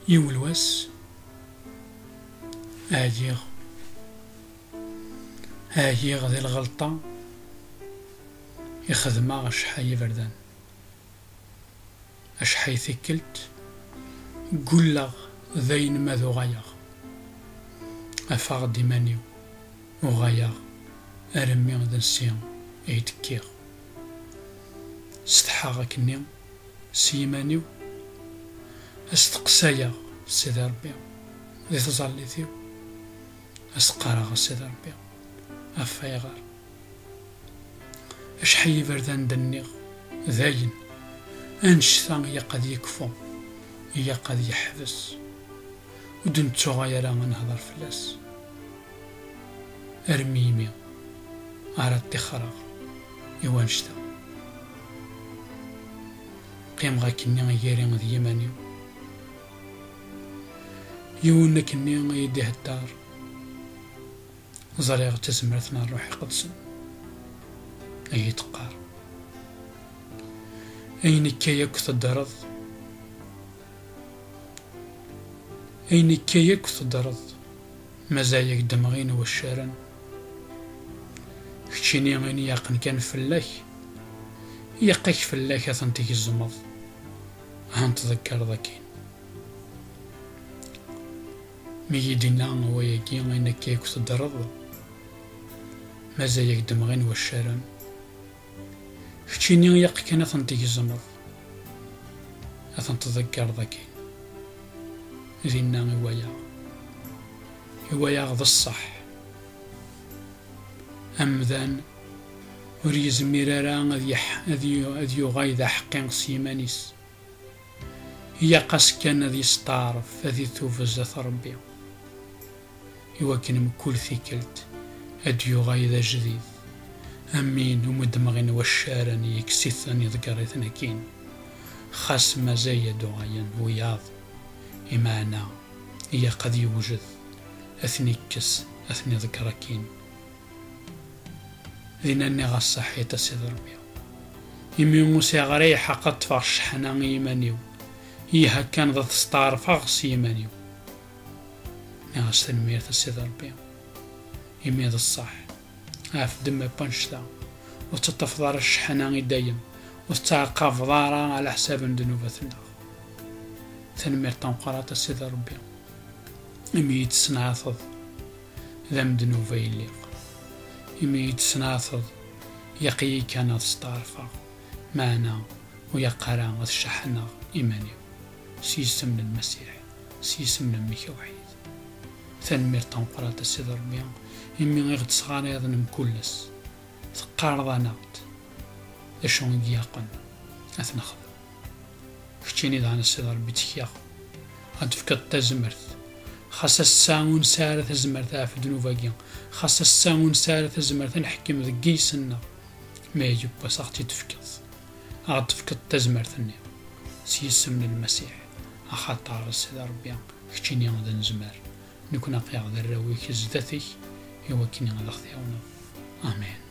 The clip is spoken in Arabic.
يولواس عاجيغ ذي الغلطة يخدمها أشحال يبردان أشحال ثكلت قلغ ذين ماذو غياغ أفاغ ديمانيو وغياغ أرمي ذا نسيان يتكيغ استحاغ كني سيمانيو استقسايا سيدي ربي ذي تظليثيو أسقارغ سيدي ربي أفايغار أشحال يبردان دنيغ ذاين أنشثان يقد يكفو يقد يحبس ودنتو غايرا نهضر فلاس أرميمي أراد تخرغ يوانشتا قيم غاكني غيرين ذي يمانيو يونا كني غيديه الدار زريغ تزمرتنا الروح قدسن أي تقار أين كيك تدرض أين كيك تدرض مزايك دمغين والشارن كتشيني غيني يقن كان فلاك يقيك فلاك أثنتيك الزمض هنتذكر ذاكين ميدينا وياكي غينا كيك تدرض مزايك دمغين والشارن كتشيني يق كان أثنتيك الزمض أثنتذكر ذاكين ذينا هوايا غض الصح أمذان وريز ميرارا أذ يغايد حقين سيمانيس هي قاس كان ذي ستعرف ذي توفزة ربي يوكن مكل ثيكلت أذ يغايد جديد أمين ومدمغين والشارن يكسيثن يذكريثن كين خاس مزايد غاين وياض إمانا هي قد يوجد أثنيكس أثني ذكركين ذيناني غصحيت سيد ربي يمي موسى غري حقت فرش حنا يمانيو إيها كان ذا تستعرف فغس يمانيو نغس تنمير سيد ربي يمي ذا الصح عاف دم بانشتا وتتفضل الشحنا دايم وتتعقف ضارا على حساب ذنوبتنا تنمير تنقرات سيد ربي يمي يتسنعثض ذم ذنوبي يليق يمي يتسنعثض يقي كان تستعرفا معنا ويقرا الشحنا إيمانيو سيسم المسيح سيسم الميكا وحيد تنمير تنقرات سيد ربي يمي غير تصغاني هذا مكلس تقارض ناقت اشون دياقن اثنخذ كتشيني دعنا السيد ربي تكياخ غتفكت تزمرت خاص الساون سارة تزمرت في دنوفاكيا خاص الساون سارة تزمرت نحكم ذكي سنة ما يجب بس اختي تفكت غتفكت تزمرت النيا سيسم المسيح أخطار السيد ربي كتشيني غدا نزمر نكون قيا غدا الراوي كزداتي يوكيني غدا خذيونا آمين.